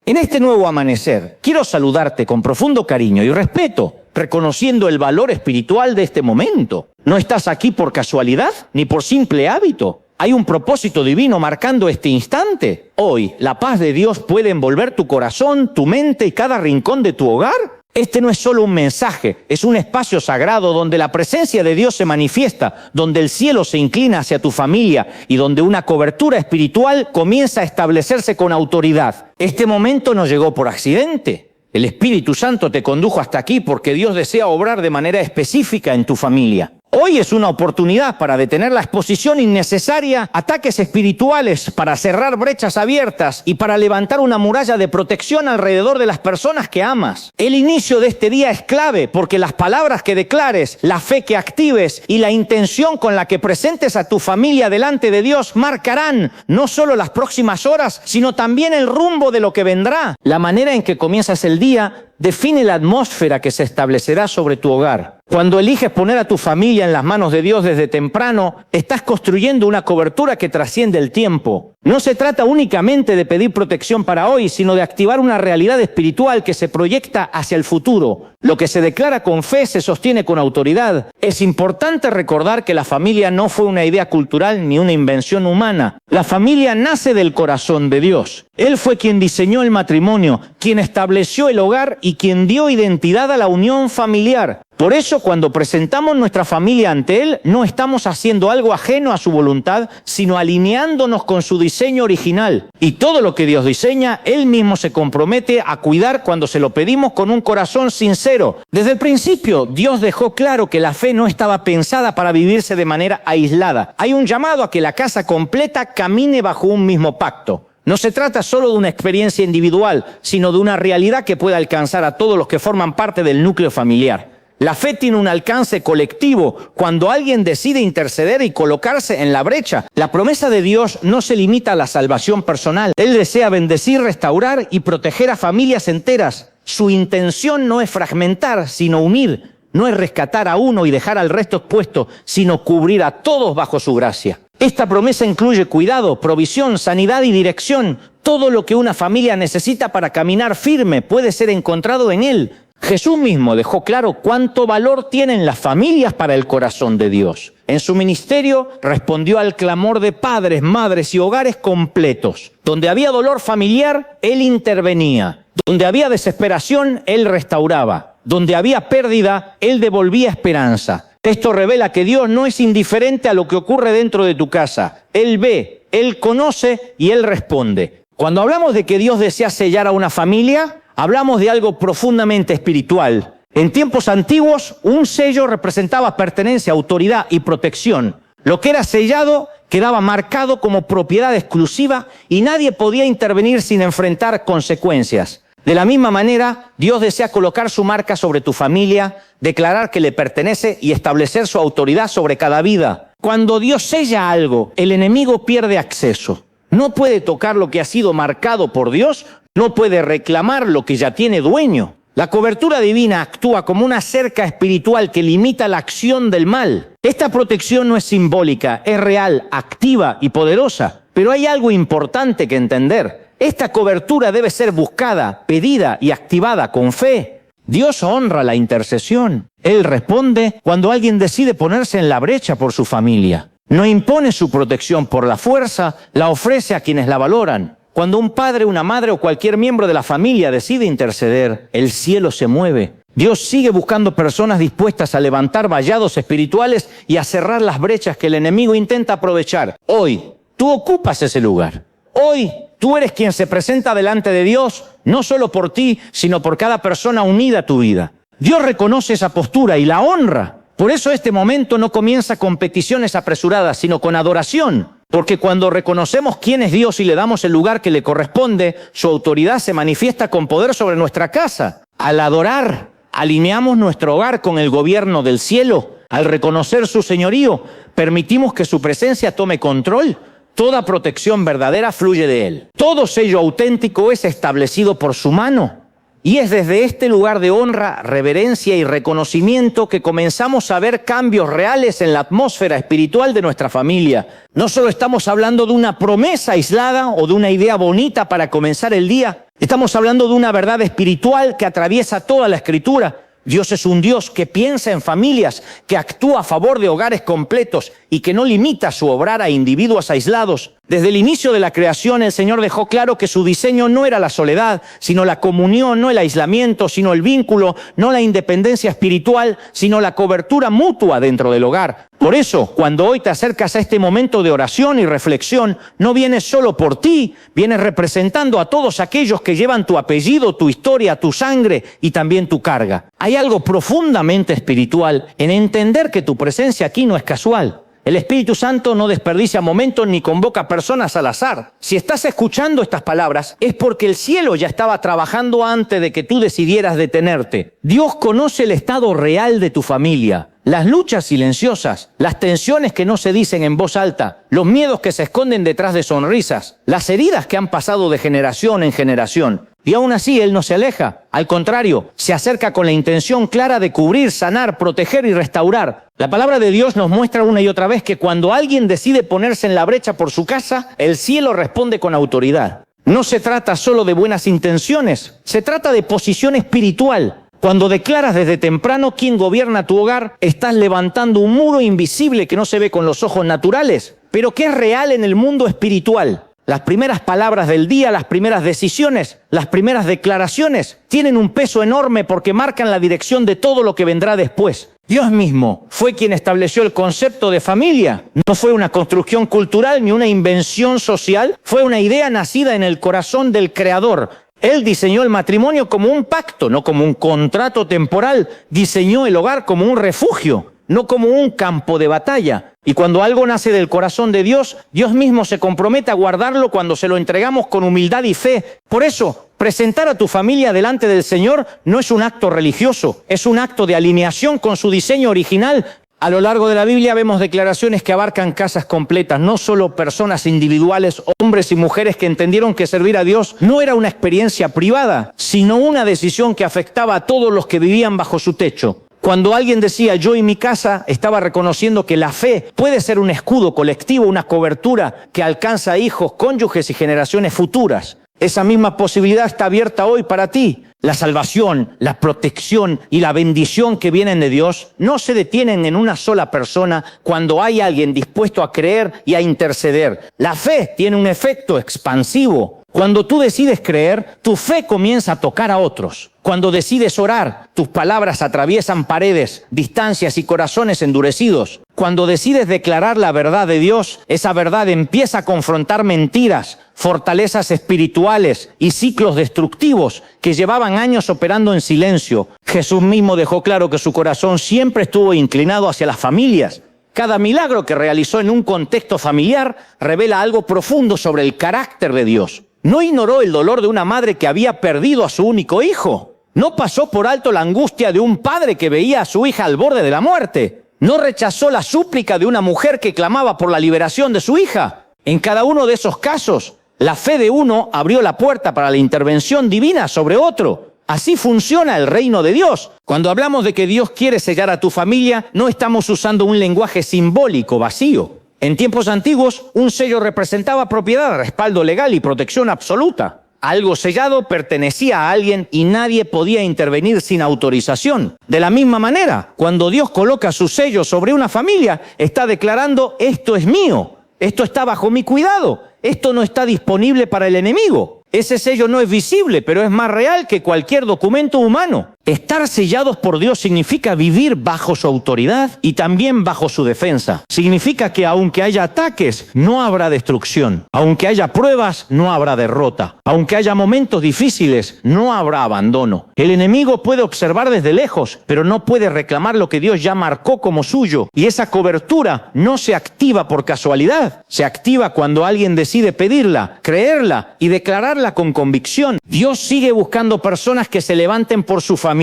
En este nuevo amanecer, quiero saludarte con profundo cariño y respeto, reconociendo el valor espiritual de este momento. No estás aquí por casualidad ni por simple hábito. Hay un propósito divino marcando este instante. Hoy, la paz de Dios puede envolver tu corazón, tu mente y cada rincón de tu hogar. Este no es solo un mensaje, es un espacio sagrado donde la presencia de Dios se manifiesta, donde el cielo se inclina hacia tu familia y donde una cobertura espiritual comienza a establecerse con autoridad. Este momento no llegó por accidente. El Espíritu Santo te condujo hasta aquí porque Dios desea obrar de manera específica en tu familia. Hoy es una oportunidad para detener la exposición innecesaria, ataques espirituales, para cerrar brechas abiertas y para levantar una muralla de protección alrededor de las personas que amas. El inicio de este día es clave porque las palabras que declares, la fe que actives y la intención con la que presentes a tu familia delante de Dios marcarán no solo las próximas horas, sino también el rumbo de lo que vendrá. La manera en que comienzas el día define la atmósfera que se establecerá sobre tu hogar. Cuando eliges poner a tu familia en las manos de Dios desde temprano, estás construyendo una cobertura que trasciende el tiempo. No se trata únicamente de pedir protección para hoy, sino de activar una realidad espiritual que se proyecta hacia el futuro. Lo que se declara con fe se sostiene con autoridad. Es importante recordar que la familia no fue una idea cultural ni una invención humana. La familia nace del corazón de Dios. Él fue quien diseñó el matrimonio, quien estableció el hogar y quien dio identidad a la unión familiar. Por eso, cuando presentamos nuestra familia ante Él, no estamos haciendo algo ajeno a su voluntad, sino alineándonos con su diseño original. Y todo lo que Dios diseña, Él mismo se compromete a cuidar cuando se lo pedimos con un corazón sincero. Desde el principio, Dios dejó claro que la fe no estaba pensada para vivirse de manera aislada. Hay un llamado a que la casa completa camine bajo un mismo pacto. No se trata solo de una experiencia individual, sino de una realidad que pueda alcanzar a todos los que forman parte del núcleo familiar. La fe tiene un alcance colectivo. Cuando alguien decide interceder y colocarse en la brecha, la promesa de Dios no se limita a la salvación personal. Él desea bendecir, restaurar y proteger a familias enteras. Su intención no es fragmentar, sino unir. No es rescatar a uno y dejar al resto expuesto, sino cubrir a todos bajo su gracia. Esta promesa incluye cuidado, provisión, sanidad y dirección. Todo lo que una familia necesita para caminar firme puede ser encontrado en Él. Jesús mismo dejó claro cuánto valor tienen las familias para el corazón de Dios. En su ministerio respondió al clamor de padres, madres y hogares completos. Donde había dolor familiar, Él intervenía. Donde había desesperación, Él restauraba. Donde había pérdida, Él devolvía esperanza. Esto revela que Dios no es indiferente a lo que ocurre dentro de tu casa. Él ve, Él conoce y Él responde. Cuando hablamos de que Dios desea sellar a una familia, hablamos de algo profundamente espiritual. En tiempos antiguos, un sello representaba pertenencia, autoridad y protección. Lo que era sellado quedaba marcado como propiedad exclusiva y nadie podía intervenir sin enfrentar consecuencias. De la misma manera, Dios desea colocar su marca sobre tu familia, declarar que le pertenece y establecer su autoridad sobre cada vida. Cuando Dios sella algo, el enemigo pierde acceso. No puede tocar lo que ha sido marcado por Dios, no puede reclamar lo que ya tiene dueño. La cobertura divina actúa como una cerca espiritual que limita la acción del mal. Esta protección no es simbólica, es real, activa y poderosa. Pero hay algo importante que entender. Esta cobertura debe ser buscada, pedida y activada con fe. Dios honra la intercesión. Él responde cuando alguien decide ponerse en la brecha por su familia. No impone su protección por la fuerza, la ofrece a quienes la valoran. Cuando un padre, una madre o cualquier miembro de la familia decide interceder, el cielo se mueve. Dios sigue buscando personas dispuestas a levantar vallados espirituales y a cerrar las brechas que el enemigo intenta aprovechar. Hoy, tú ocupas ese lugar. Hoy, tú eres quien se presenta delante de Dios, no solo por ti, sino por cada persona unida a tu vida. Dios reconoce esa postura y la honra. Por eso este momento no comienza con peticiones apresuradas, sino con adoración. Porque cuando reconocemos quién es Dios y le damos el lugar que le corresponde, su autoridad se manifiesta con poder sobre nuestra casa. Al adorar, alineamos nuestro hogar con el gobierno del cielo. Al reconocer su señorío, permitimos que su presencia tome control. Toda protección verdadera fluye de Él. Todo sello auténtico es establecido por su mano. Y es desde este lugar de honra, reverencia y reconocimiento que comenzamos a ver cambios reales en la atmósfera espiritual de nuestra familia. No solo estamos hablando de una promesa aislada o de una idea bonita para comenzar el día, estamos hablando de una verdad espiritual que atraviesa toda la Escritura. Dios es un Dios que piensa en familias, que actúa a favor de hogares completos y que no limita su obrar a individuos aislados. Desde el inicio de la creación, el Señor dejó claro que su diseño no era la soledad, sino la comunión, no el aislamiento, sino el vínculo, no la independencia espiritual, sino la cobertura mutua dentro del hogar. Por eso, cuando hoy te acercas a este momento de oración y reflexión, no vienes solo por ti, vienes representando a todos aquellos que llevan tu apellido, tu historia, tu sangre y también tu carga. Hay algo profundamente espiritual en entender que tu presencia aquí no es casual. El Espíritu Santo no desperdicia momentos ni convoca personas al azar. Si estás escuchando estas palabras, es porque el cielo ya estaba trabajando antes de que tú decidieras detenerte. Dios conoce el estado real de tu familia, las luchas silenciosas, las tensiones que no se dicen en voz alta, los miedos que se esconden detrás de sonrisas, las heridas que han pasado de generación en generación. Y aún así Él no se aleja. Al contrario, se acerca con la intención clara de cubrir, sanar, proteger y restaurar. La palabra de Dios nos muestra una y otra vez que cuando alguien decide ponerse en la brecha por su casa, el cielo responde con autoridad. No se trata solo de buenas intenciones, se trata de posición espiritual. Cuando declaras desde temprano quién gobierna tu hogar, estás levantando un muro invisible que no se ve con los ojos naturales, pero que es real en el mundo espiritual. Las primeras palabras del día, las primeras decisiones, las primeras declaraciones tienen un peso enorme porque marcan la dirección de todo lo que vendrá después. Dios mismo fue quien estableció el concepto de familia. No fue una construcción cultural ni una invención social, fue una idea nacida en el corazón del Creador. Él diseñó el matrimonio como un pacto, no como un contrato temporal. Diseñó el hogar como un refugio, no como un campo de batalla. Y cuando algo nace del corazón de Dios, Dios mismo se compromete a guardarlo cuando se lo entregamos con humildad y fe. Por eso, presentar a tu familia delante del Señor no es un acto religioso, es un acto de alineación con su diseño original. A lo largo de la Biblia vemos declaraciones que abarcan casas completas, no solo personas individuales, hombres y mujeres que entendieron que servir a Dios no era una experiencia privada, sino una decisión que afectaba a todos los que vivían bajo su techo. Cuando alguien decía yo y mi casa, estaba reconociendo que la fe puede ser un escudo colectivo, una cobertura que alcanza a hijos, cónyuges y generaciones futuras. Esa misma posibilidad está abierta hoy para ti. La salvación, la protección y la bendición que vienen de Dios no se detienen en una sola persona cuando hay alguien dispuesto a creer y a interceder. La fe tiene un efecto expansivo. Cuando tú decides creer, tu fe comienza a tocar a otros. Cuando decides orar, tus palabras atraviesan paredes, distancias y corazones endurecidos. Cuando decides declarar la verdad de Dios, esa verdad empieza a confrontar mentiras, fortalezas espirituales y ciclos destructivos que llevaban años operando en silencio. Jesús mismo dejó claro que su corazón siempre estuvo inclinado hacia las familias. Cada milagro que realizó en un contexto familiar revela algo profundo sobre el carácter de Dios. No ignoró el dolor de una madre que había perdido a su único hijo. No pasó por alto la angustia de un padre que veía a su hija al borde de la muerte. No rechazó la súplica de una mujer que clamaba por la liberación de su hija. En cada uno de esos casos, la fe de uno abrió la puerta para la intervención divina sobre otro. Así funciona el reino de Dios. Cuando hablamos de que Dios quiere sellar a tu familia, no estamos usando un lenguaje simbólico vacío. En tiempos antiguos, un sello representaba propiedad, respaldo legal y protección absoluta. Algo sellado pertenecía a alguien y nadie podía intervenir sin autorización. De la misma manera, cuando Dios coloca su sello sobre una familia, está declarando: esto es mío, esto está bajo mi cuidado, esto no está disponible para el enemigo. Ese sello no es visible, pero es más real que cualquier documento humano. Estar sellados por Dios significa vivir bajo su autoridad y también bajo su defensa. Significa que aunque haya ataques, no habrá destrucción. Aunque haya pruebas, no habrá derrota. Aunque haya momentos difíciles, no habrá abandono. El enemigo puede observar desde lejos, pero no puede reclamar lo que Dios ya marcó como suyo. Y esa cobertura no se activa por casualidad. Se activa cuando alguien decide pedirla, creerla y declararla con convicción. Dios sigue buscando personas que se levanten por su familia.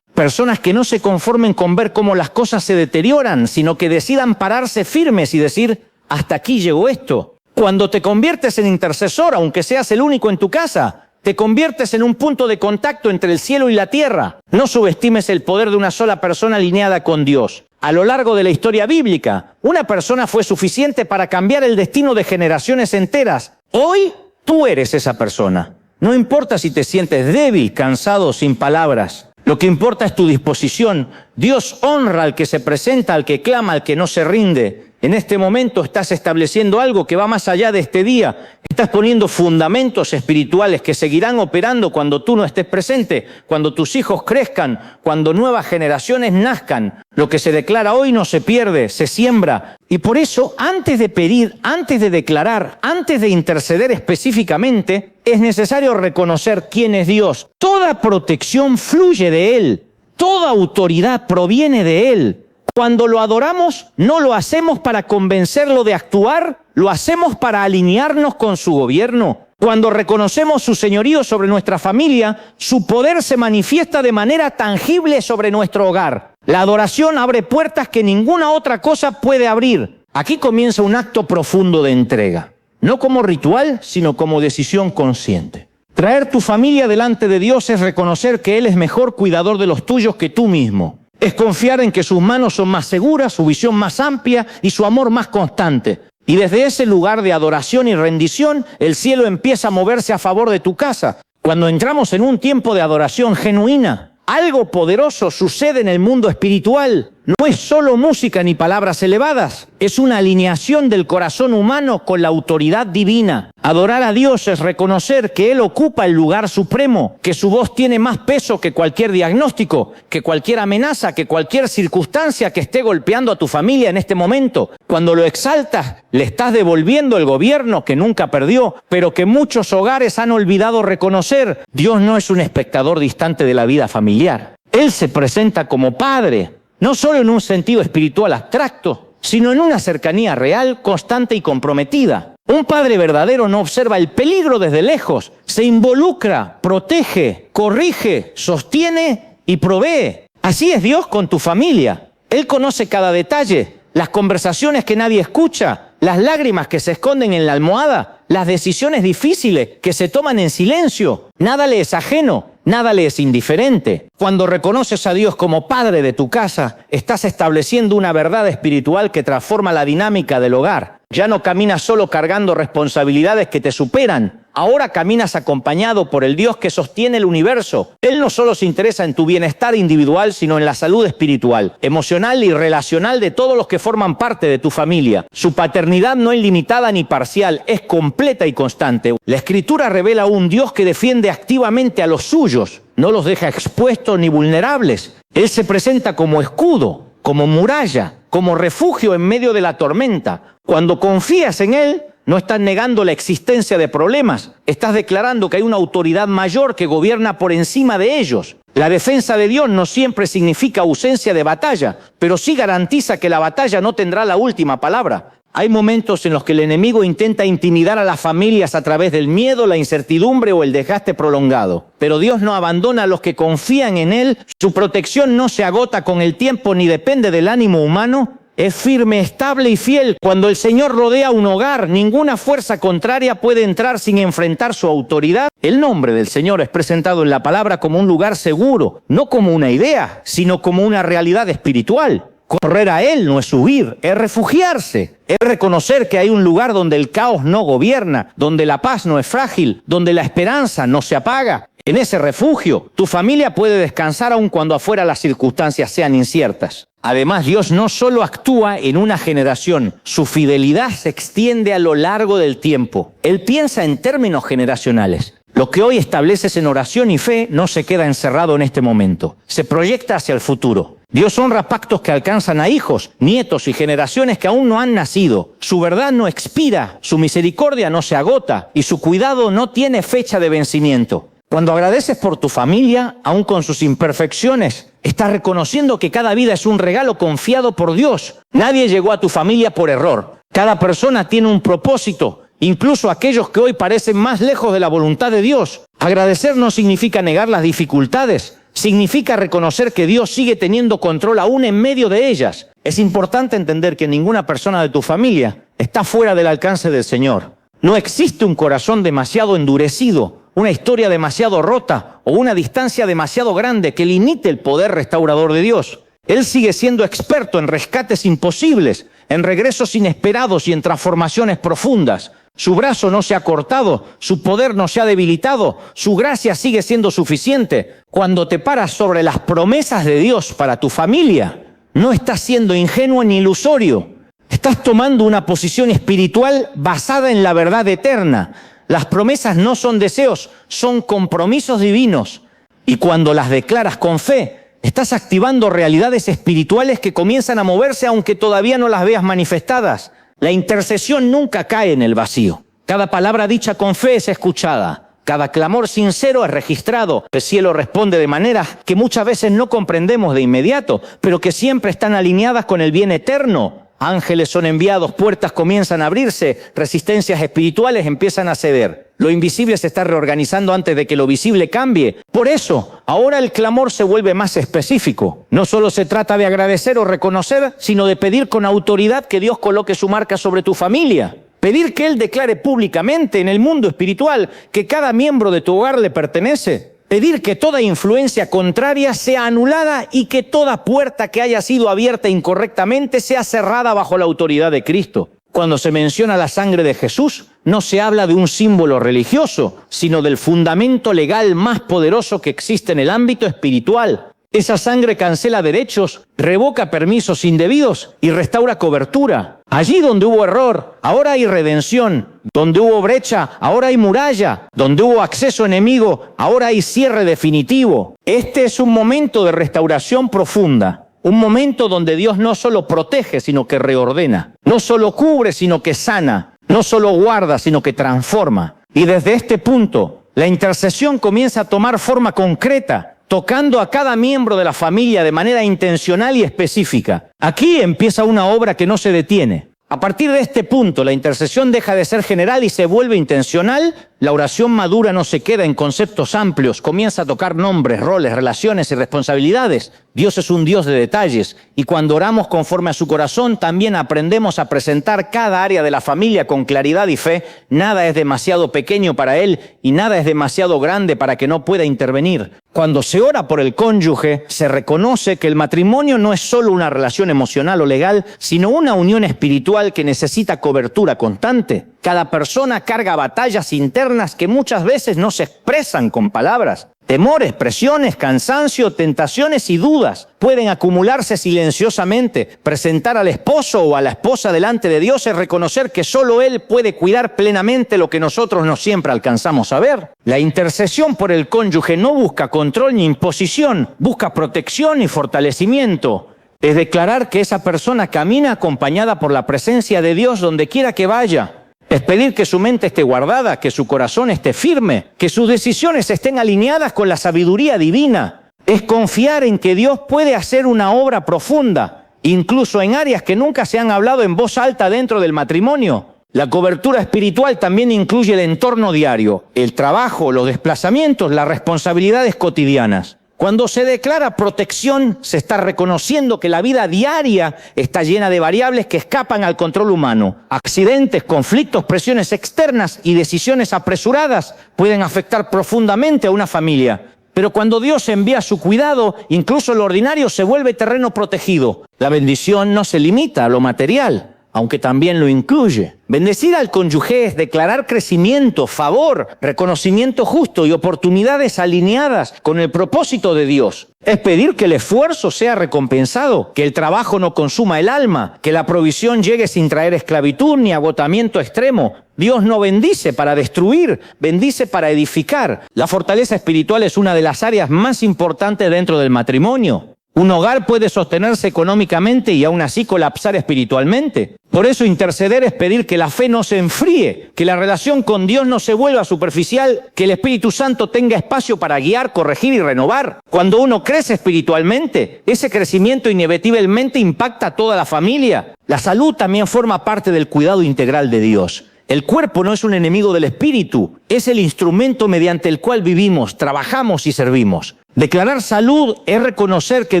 Personas que no se conformen con ver cómo las cosas se deterioran, sino que decidan pararse firmes y decir: hasta aquí llegó esto. Cuando te conviertes en intercesor, aunque seas el único en tu casa, Te conviertes en un punto de contacto entre el cielo y la tierra. No subestimes el poder de una sola persona alineada con Dios. A lo largo de la historia bíblica, una persona fue suficiente para cambiar el destino de generaciones enteras. Hoy, tú eres esa persona. No importa si te sientes débil, cansado o sin palabras. Lo que importa es tu disposición. Dios honra al que se presenta, al que clama, al que no se rinde. En este momento estás estableciendo algo que va más allá de este día. Estás poniendo fundamentos espirituales que seguirán operando cuando tú no estés presente, cuando tus hijos crezcan, cuando nuevas generaciones nazcan. Lo que se declara hoy no se pierde, se siembra. Y por eso, antes de pedir, antes de declarar, antes de interceder específicamente, es necesario reconocer quién es Dios. Toda protección fluye de Él. Toda autoridad proviene de Él. Cuando lo adoramos, no lo hacemos para convencerlo de actuar, lo hacemos para alinearnos con su gobierno. Cuando reconocemos su señorío sobre nuestra familia, su poder se manifiesta de manera tangible sobre nuestro hogar. La adoración abre puertas que ninguna otra cosa puede abrir. Aquí comienza un acto profundo de entrega, no como ritual, sino como decisión consciente. Traer tu familia delante de Dios es reconocer que Él es mejor cuidador de los tuyos que tú mismo. Es confiar en que sus manos son más seguras, su visión más amplia y su amor más constante. Y desde ese lugar de adoración y rendición, el cielo empieza a moverse a favor de tu casa. Cuando entramos en un tiempo de adoración genuina, algo poderoso sucede en el mundo espiritual. No es solo música ni palabras elevadas, es una alineación del corazón humano con la autoridad divina. Adorar a Dios es reconocer que Él ocupa el lugar supremo, que su voz tiene más peso que cualquier diagnóstico, que cualquier amenaza, que cualquier circunstancia que esté golpeando a tu familia en este momento. Cuando lo exaltas, le estás devolviendo el gobierno que nunca perdió, pero que muchos hogares han olvidado reconocer. Dios no es un espectador distante de la vida familiar. Él se presenta como Padre. No solo en un sentido espiritual abstracto, sino en una cercanía real, constante y comprometida. Un padre verdadero no observa el peligro desde lejos, se involucra, protege, corrige, sostiene y provee. Así es Dios con tu familia. Él conoce cada detalle, las conversaciones que nadie escucha, las lágrimas que se esconden en la almohada, las decisiones difíciles que se toman en silencio. Nada le es ajeno. Nada le es indiferente. Cuando reconoces a Dios como Padre de tu casa, estás estableciendo una verdad espiritual que transforma la dinámica del hogar. Ya no caminas solo cargando responsabilidades que te superan. Ahora caminas acompañado por el Dios que sostiene el universo. Él no solo se interesa en tu bienestar individual, sino en la salud espiritual, emocional y relacional de todos los que forman parte de tu familia. Su paternidad no es limitada ni parcial, es completa y constante. La Escritura revela un Dios que defiende activamente a los suyos, no los deja expuestos ni vulnerables. Él se presenta como escudo, como muralla, como refugio en medio de la tormenta. Cuando confías en Él, no estás negando la existencia de problemas, estás declarando que hay una autoridad mayor que gobierna por encima de ellos. La defensa de Dios no siempre significa ausencia de batalla, pero sí garantiza que la batalla no tendrá la última palabra. Hay momentos en los que el enemigo intenta intimidar a las familias a través del miedo, la incertidumbre o el desgaste prolongado. Pero Dios no abandona a los que confían en Él. Su protección no se agota con el tiempo ni depende del ánimo humano. Es firme, estable y fiel. Cuando el Señor rodea un hogar, ninguna fuerza contraria puede entrar sin enfrentar su autoridad. El nombre del Señor es presentado en la palabra como un lugar seguro, no como una idea, sino como una realidad espiritual. Correr a Él no es huir, es refugiarse. Es reconocer que hay un lugar donde el caos no gobierna, donde la paz no es frágil, donde la esperanza no se apaga. En ese refugio, tu familia puede descansar aun cuando afuera las circunstancias sean inciertas. Además, Dios no solo actúa en una generación, su fidelidad se extiende a lo largo del tiempo. Él piensa en términos generacionales. Lo que hoy estableces en oración y fe no se queda encerrado en este momento, se proyecta hacia el futuro. Dios honra pactos que alcanzan a hijos, nietos y generaciones que aún no han nacido. Su verdad no expira, su misericordia no se agota y su cuidado no tiene fecha de vencimiento. Cuando agradeces por tu familia, aún con sus imperfecciones, estás reconociendo que cada vida es un regalo confiado por Dios. Nadie llegó a tu familia por error. Cada persona tiene un propósito, incluso aquellos que hoy parecen más lejos de la voluntad de Dios. Agradecer no significa negar las dificultades, significa reconocer que Dios sigue teniendo control aún en medio de ellas. Es importante entender que ninguna persona de tu familia está fuera del alcance del Señor. No existe un corazón demasiado endurecido una historia demasiado rota o una distancia demasiado grande que limite el poder restaurador de Dios. Él sigue siendo experto en rescates imposibles, en regresos inesperados y en transformaciones profundas. Su brazo no se ha cortado, su poder no se ha debilitado, su gracia sigue siendo suficiente. Cuando te paras sobre las promesas de Dios para tu familia, no estás siendo ingenuo ni ilusorio. Estás tomando una posición espiritual basada en la verdad eterna. Las promesas no son deseos, son compromisos divinos. Y cuando las declaras con fe, estás activando realidades espirituales que comienzan a moverse aunque todavía no las veas manifestadas. La intercesión nunca cae en el vacío. Cada palabra dicha con fe es escuchada. Cada clamor sincero es registrado. El cielo responde de maneras que muchas veces no comprendemos de inmediato, pero que siempre están alineadas con el bien eterno. Ángeles son enviados, puertas comienzan a abrirse, resistencias espirituales empiezan a ceder. Lo invisible se está reorganizando antes de que lo visible cambie. Por eso, ahora el clamor se vuelve más específico. No solo se trata de agradecer o reconocer, sino de pedir con autoridad que Dios coloque su marca sobre tu familia. Pedir que Él declare públicamente en el mundo espiritual que cada miembro de tu hogar le pertenece. Pedir que toda influencia contraria sea anulada y que toda puerta que haya sido abierta incorrectamente sea cerrada bajo la autoridad de Cristo. Cuando se menciona la sangre de Jesús, no se habla de un símbolo religioso, sino del fundamento legal más poderoso que existe en el ámbito espiritual. Esa sangre cancela derechos, revoca permisos indebidos y restaura cobertura. Allí donde hubo error, ahora hay redención. Donde hubo brecha, ahora hay muralla. Donde hubo acceso enemigo, ahora hay cierre definitivo. Este es un momento de restauración profunda. Un momento donde Dios no solo protege, sino que reordena. No solo cubre, sino que sana. No solo guarda, sino que transforma. Y desde este punto, la intercesión comienza a tomar forma concreta, tocando a cada miembro de la familia de manera intencional y específica. Aquí empieza una obra que no se detiene. A partir de este punto, la intercesión deja de ser general y se vuelve intencional. La oración madura no se queda en conceptos amplios, comienza a tocar nombres, roles, relaciones y responsabilidades. Dios es un Dios de detalles y cuando oramos conforme a su corazón, también aprendemos a presentar cada área de la familia con claridad y fe. Nada es demasiado pequeño para Él y nada es demasiado grande para que no pueda intervenir. Cuando se ora por el cónyuge, se reconoce que el matrimonio no es solo una relación emocional o legal, sino una unión espiritual que necesita cobertura constante. Cada persona carga batallas internas que muchas veces no se expresan con palabras. Temores, presiones, cansancio, tentaciones y dudas pueden acumularse silenciosamente. Presentar al esposo o a la esposa delante de Dios es reconocer que solo Él puede cuidar plenamente lo que nosotros no siempre alcanzamos a ver. La intercesión por el cónyuge no busca control ni imposición, busca protección y fortalecimiento. Es declarar que esa persona camina acompañada por la presencia de Dios donde quiera que vaya. Es pedir que su mente esté guardada, que su corazón esté firme, que sus decisiones estén alineadas con la sabiduría divina. Es confiar en que Dios puede hacer una obra profunda, incluso en áreas que nunca se han hablado en voz alta dentro del matrimonio. La cobertura espiritual también incluye el entorno diario, el trabajo, los desplazamientos, las responsabilidades cotidianas. Cuando se declara protección, se está reconociendo que la vida diaria está llena de variables que escapan al control humano. Accidentes, conflictos, presiones externas y decisiones apresuradas pueden afectar profundamente a una familia. Pero cuando Dios envía su cuidado, incluso lo ordinario se vuelve terreno protegido. La bendición no se limita a lo material, aunque también lo incluye. Bendecir al cónyuge es declarar crecimiento, favor, reconocimiento justo y oportunidades alineadas con el propósito de Dios. Es pedir que el esfuerzo sea recompensado, que el trabajo no consuma el alma, que la provisión llegue sin traer esclavitud ni agotamiento extremo. Dios no bendice para destruir, bendice para edificar. La fortaleza espiritual es una de las áreas más importantes dentro del matrimonio. Un hogar puede sostenerse económicamente y aún así colapsar espiritualmente. Por eso interceder es pedir que la fe no se enfríe, que la relación con Dios no se vuelva superficial, que el Espíritu Santo tenga espacio para guiar, corregir y renovar. Cuando uno crece espiritualmente, ese crecimiento inevitablemente impacta a toda la familia. La salud también forma parte del cuidado integral de Dios. El cuerpo no es un enemigo del espíritu, es el instrumento mediante el cual vivimos, trabajamos y servimos. Declarar salud es reconocer que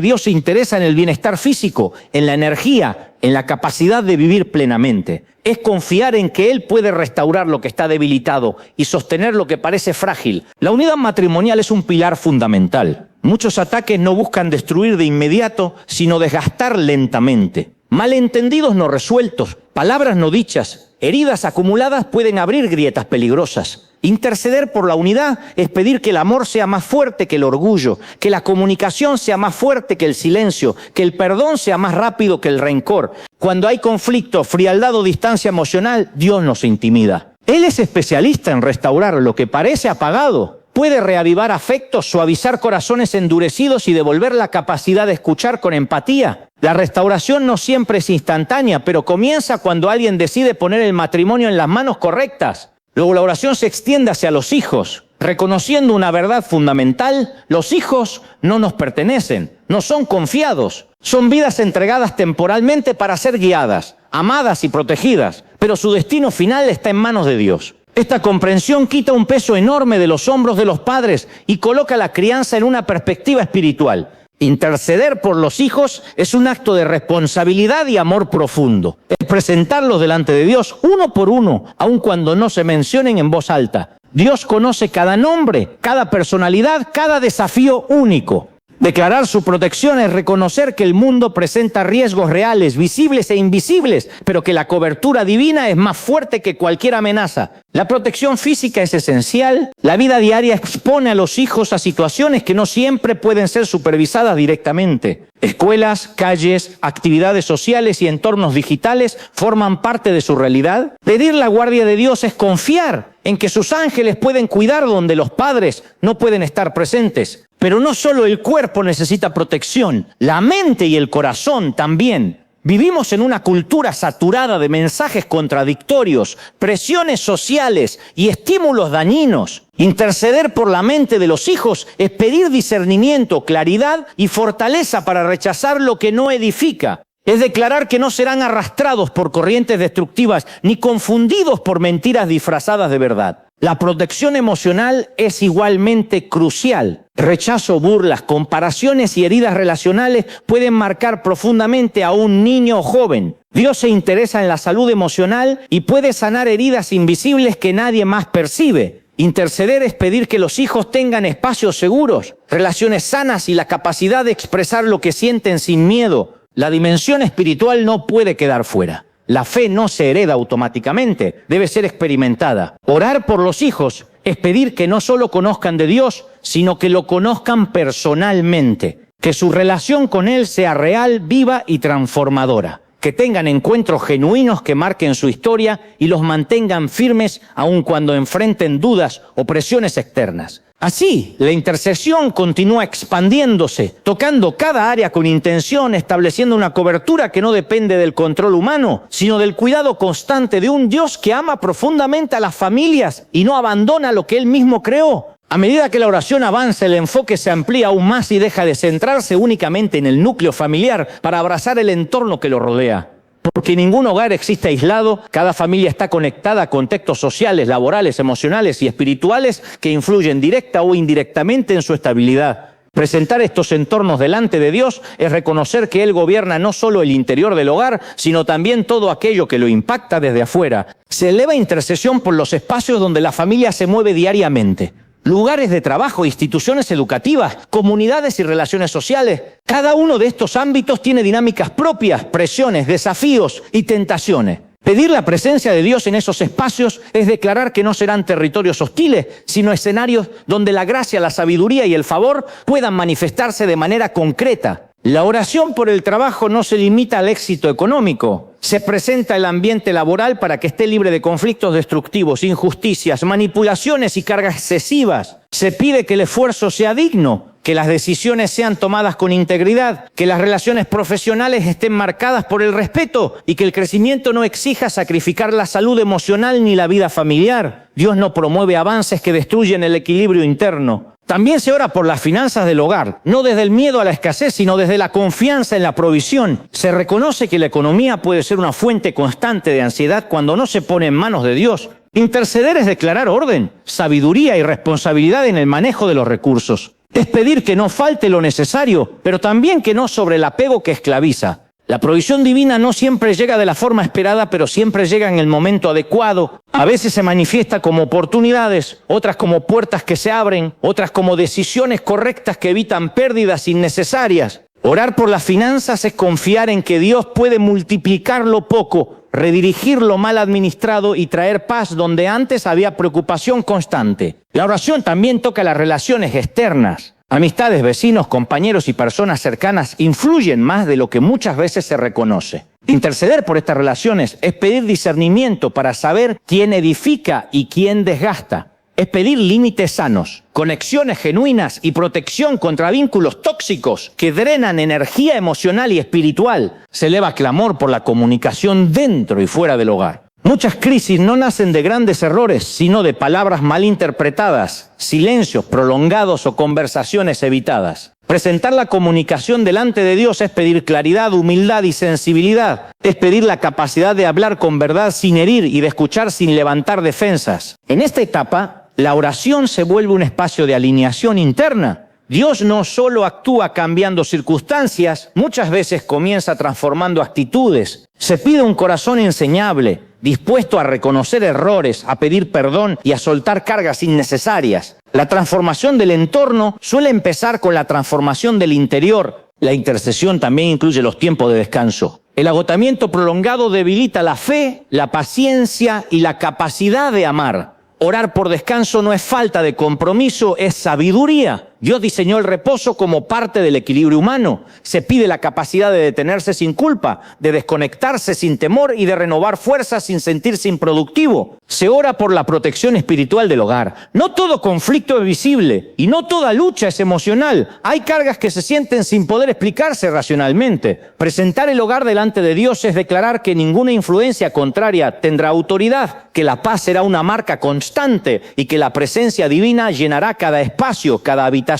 Dios se interesa en el bienestar físico, en la energía, en la capacidad de vivir plenamente. Es confiar en que Él puede restaurar lo que está debilitado y sostener lo que parece frágil. La unidad matrimonial es un pilar fundamental. Muchos ataques no buscan destruir de inmediato, sino desgastar lentamente. Malentendidos no resueltos, palabras no dichas, heridas acumuladas pueden abrir grietas peligrosas. Interceder por la unidad es pedir que el amor sea más fuerte que el orgullo, que la comunicación sea más fuerte que el silencio, que el perdón sea más rápido que el rencor. Cuando hay conflicto, frialdad o distancia emocional, Dios nos intimida. Él es especialista en restaurar lo que parece apagado. Puede reavivar afectos, suavizar corazones endurecidos y devolver la capacidad de escuchar con empatía. La restauración no siempre es instantánea, pero comienza cuando alguien decide poner el matrimonio en las manos correctas. Luego la oración se extiende hacia los hijos, reconociendo una verdad fundamental: los hijos no nos pertenecen, no son confiados, son vidas entregadas temporalmente para ser guiadas, amadas y protegidas, pero su destino final está en manos de Dios. Esta comprensión quita un peso enorme de los hombros de los padres y coloca la crianza en una perspectiva espiritual. Interceder por los hijos es un acto de responsabilidad y amor profundo. Es presentarlos delante de Dios uno por uno, aun cuando no se mencionen en voz alta. Dios conoce cada nombre, cada personalidad, cada desafío único. Declarar su protección es reconocer que el mundo presenta riesgos reales, visibles e invisibles, pero que la cobertura divina es más fuerte que cualquier amenaza. La protección física es esencial. La vida diaria expone a los hijos a situaciones que no siempre pueden ser supervisadas directamente. Escuelas, calles, actividades sociales y entornos digitales forman parte de su realidad. Pedir la guardia de Dios es confiar en que sus ángeles pueden cuidar donde los padres no pueden estar presentes. Pero no solo el cuerpo necesita protección, la mente y el corazón también. Vivimos en una cultura saturada de mensajes contradictorios, presiones sociales y estímulos dañinos. Interceder por la mente de los hijos es pedir discernimiento, claridad y fortaleza para rechazar lo que no edifica. Es declarar que no serán arrastrados por corrientes destructivas ni confundidos por mentiras disfrazadas de verdad. La protección emocional es igualmente crucial. Rechazo, burlas, comparaciones y heridas relacionales pueden marcar profundamente a un niño o joven. Dios se interesa en la salud emocional y puede sanar heridas invisibles que nadie más percibe. Interceder es pedir que los hijos tengan espacios seguros, relaciones sanas y la capacidad de expresar lo que sienten sin miedo. La dimensión espiritual no puede quedar fuera. La fe no se hereda automáticamente, debe ser experimentada. Orar por los hijos es pedir que no solo conozcan de Dios, sino que lo conozcan personalmente, que su relación con Él sea real, viva y transformadora, que tengan encuentros genuinos que marquen su historia y los mantengan firmes aun cuando enfrenten dudas o presiones externas. Así, la intercesión continúa expandiéndose, tocando cada área con intención, estableciendo una cobertura que no depende del control humano, sino del cuidado constante de un Dios que ama profundamente a las familias y no abandona lo que Él mismo creó. A medida que la oración avanza, el enfoque se amplía aún más y deja de centrarse únicamente en el núcleo familiar para abrazar el entorno que lo rodea. Porque ningún hogar existe aislado, cada familia está conectada a contextos sociales, laborales, emocionales y espirituales que influyen directa o indirectamente en su estabilidad. Presentar estos entornos delante de Dios es reconocer que Él gobierna no solo el interior del hogar, sino también todo aquello que lo impacta desde afuera. Se eleva intercesión por los espacios donde la familia se mueve diariamente. Lugares de trabajo, instituciones educativas, comunidades y relaciones sociales. Cada uno de estos ámbitos tiene dinámicas propias, presiones, desafíos y tentaciones. Pedir la presencia de Dios en esos espacios es declarar que no serán territorios hostiles, sino escenarios donde la gracia, la sabiduría y el favor puedan manifestarse de manera concreta. La oración por el trabajo no se limita al éxito económico. Se presenta el ambiente laboral para que esté libre de conflictos destructivos, injusticias, manipulaciones y cargas excesivas. Se pide que el esfuerzo sea digno, que las decisiones sean tomadas con integridad, que las relaciones profesionales estén marcadas por el respeto y que el crecimiento no exija sacrificar la salud emocional ni la vida familiar. Dios no promueve avances que destruyen el equilibrio interno. También se ora por las finanzas del hogar, no desde el miedo a la escasez, sino desde la confianza en la provisión. Se reconoce que la economía puede ser una fuente constante de ansiedad cuando no se pone en manos de Dios. Interceder es declarar orden, sabiduría y responsabilidad en el manejo de los recursos. Es pedir que no falte lo necesario, pero también que no sobre el apego que esclaviza. La provisión divina no siempre llega de la forma esperada, pero siempre llega en el momento adecuado. A veces se manifiesta como oportunidades, otras como puertas que se abren, otras como decisiones correctas que evitan pérdidas innecesarias. Orar por las finanzas es confiar en que Dios puede multiplicar lo poco, redirigir lo mal administrado y traer paz donde antes había preocupación constante. La oración también toca las relaciones externas. Amistades, vecinos, compañeros y personas cercanas influyen más de lo que muchas veces se reconoce. Interceder por estas relaciones es pedir discernimiento para saber quién edifica y quién desgasta. Es pedir límites sanos, conexiones genuinas y protección contra vínculos tóxicos que drenan energía emocional y espiritual. Se eleva clamor por la comunicación dentro y fuera del hogar. Muchas crisis no nacen de grandes errores, sino de palabras mal interpretadas, silencios prolongados o conversaciones evitadas. Presentar la comunicación delante de Dios es pedir claridad, humildad y sensibilidad. Es pedir la capacidad de hablar con verdad sin herir y de escuchar sin levantar defensas. En esta etapa, la oración se vuelve un espacio de alineación interna. Dios no solo actúa cambiando circunstancias, muchas veces comienza transformando actitudes. Se pide un corazón enseñable, dispuesto a reconocer errores, a pedir perdón y a soltar cargas innecesarias. La transformación del entorno suele empezar con la transformación del interior. La intercesión también incluye los tiempos de descanso. El agotamiento prolongado debilita la fe, la paciencia y la capacidad de amar. Orar por descanso no es falta de compromiso, es sabiduría. Dios diseñó el reposo como parte del equilibrio humano. Se pide la capacidad de detenerse sin culpa, de desconectarse sin temor y de renovar fuerzas sin sentirse improductivo. Se ora por la protección espiritual del hogar. No todo conflicto es visible y no toda lucha es emocional. Hay cargas que se sienten sin poder explicarse racionalmente. Presentar el hogar delante de Dios es declarar que ninguna influencia contraria tendrá autoridad, que la paz será una marca constante y que la presencia divina llenará cada espacio, cada habitación,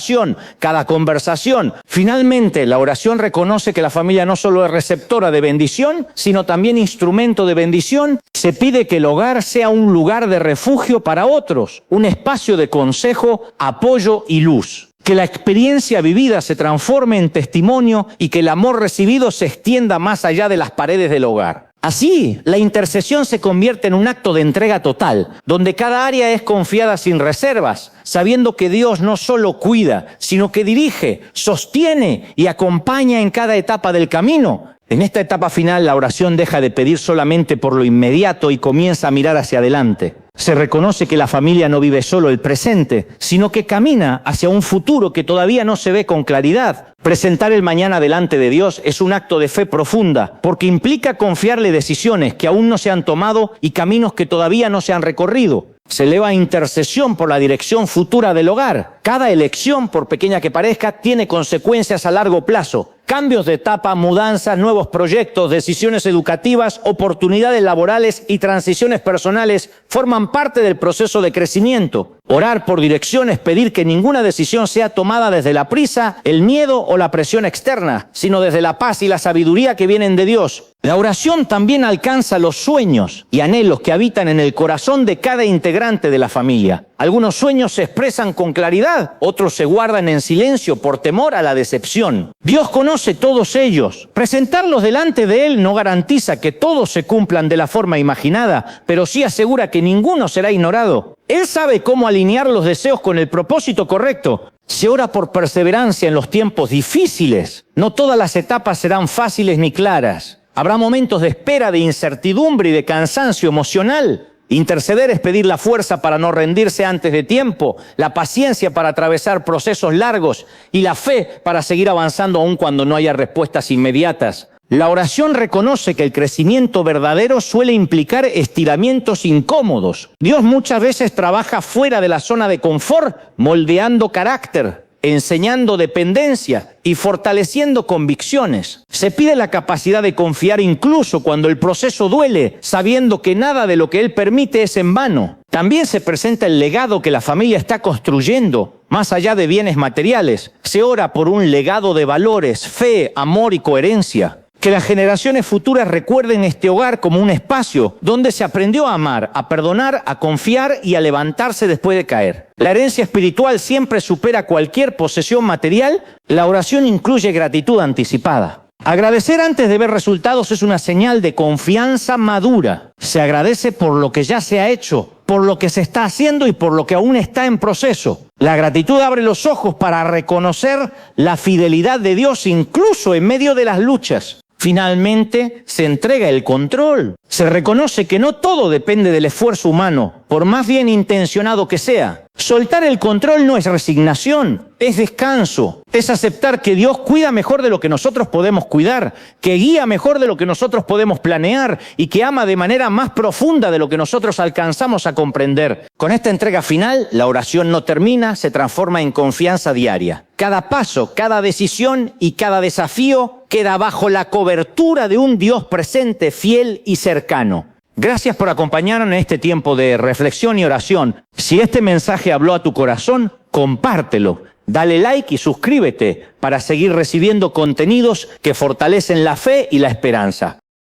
cada conversación. Finalmente, la oración reconoce que la familia no solo es receptora de bendición, sino también instrumento de bendición. Se pide que el hogar sea un lugar de refugio para otros, un espacio de consejo, apoyo y luz. Que la experiencia vivida se transforme en testimonio y que el amor recibido se extienda más allá de las paredes del hogar. Así, la intercesión se convierte en un acto de entrega total, donde cada área es confiada sin reservas, sabiendo que Dios no solo cuida, sino que dirige, sostiene y acompaña en cada etapa del camino. En esta etapa final, la oración deja de pedir solamente por lo inmediato y comienza a mirar hacia adelante. Se reconoce que la familia no vive solo el presente, sino que camina hacia un futuro que todavía no se ve con claridad. Presentar el mañana delante de Dios es un acto de fe profunda, porque implica confiarle decisiones que aún no se han tomado y caminos que todavía no se han recorrido. Se eleva intercesión por la dirección futura del hogar. Cada elección, por pequeña que parezca, tiene consecuencias a largo plazo. Cambios de etapa, mudanzas, nuevos proyectos, decisiones educativas, oportunidades laborales y transiciones personales forman parte del proceso de crecimiento. Orar por dirección es pedir que ninguna decisión sea tomada desde la prisa, el miedo o la presión externa, sino desde la paz y la sabiduría que vienen de Dios. La oración también alcanza los sueños y anhelos que habitan en el corazón de cada integrante de la familia. Algunos sueños se expresan con claridad, otros se guardan en silencio por temor a la decepción. Dios conoce todos ellos. Presentarlos delante de Él no garantiza que todos se cumplan de la forma imaginada, pero sí asegura que ninguno será ignorado. Él sabe cómo alinear los deseos con el propósito correcto. Se ora por perseverancia en los tiempos difíciles. No todas las etapas serán fáciles ni claras. Habrá momentos de espera, de incertidumbre y de cansancio emocional. Interceder es pedir la fuerza para no rendirse antes de tiempo, la paciencia para atravesar procesos largos y la fe para seguir avanzando aun cuando no haya respuestas inmediatas. La oración reconoce que el crecimiento verdadero suele implicar estiramientos incómodos. Dios muchas veces trabaja fuera de la zona de confort, moldeando carácter, enseñando dependencia y fortaleciendo convicciones. Se pide la capacidad de confiar incluso cuando el proceso duele, sabiendo que nada de lo que Él permite es en vano. También se presenta el legado que la familia está construyendo, más allá de bienes materiales. Se ora por un legado de valores, fe, amor y coherencia. Que las generaciones futuras recuerden este hogar como un espacio donde se aprendió a amar, a perdonar, a confiar y a levantarse después de caer. La herencia espiritual siempre supera cualquier posesión material. La oración incluye gratitud anticipada. Agradecer antes de ver resultados es una señal de confianza madura. Se agradece por lo que ya se ha hecho, por lo que se está haciendo y por lo que aún está en proceso. La gratitud abre los ojos para reconocer la fidelidad de Dios incluso en medio de las luchas. Finalmente, se entrega el control. Se reconoce que no todo depende del esfuerzo humano, por más bien intencionado que sea. Soltar el control no es resignación, es descanso. Es aceptar que Dios cuida mejor de lo que nosotros podemos cuidar, que guía mejor de lo que nosotros podemos planear y que ama de manera más profunda de lo que nosotros alcanzamos a comprender. Con esta entrega final, la oración no termina, se transforma en confianza diaria. Cada paso, cada decisión y cada desafío queda bajo la cobertura de un Dios presente, fiel y cercano. Gracias por acompañarnos en este tiempo de reflexión y oración. Si este mensaje habló a tu corazón, compártelo. Dale like y suscríbete para seguir recibiendo contenidos que fortalecen la fe y la esperanza.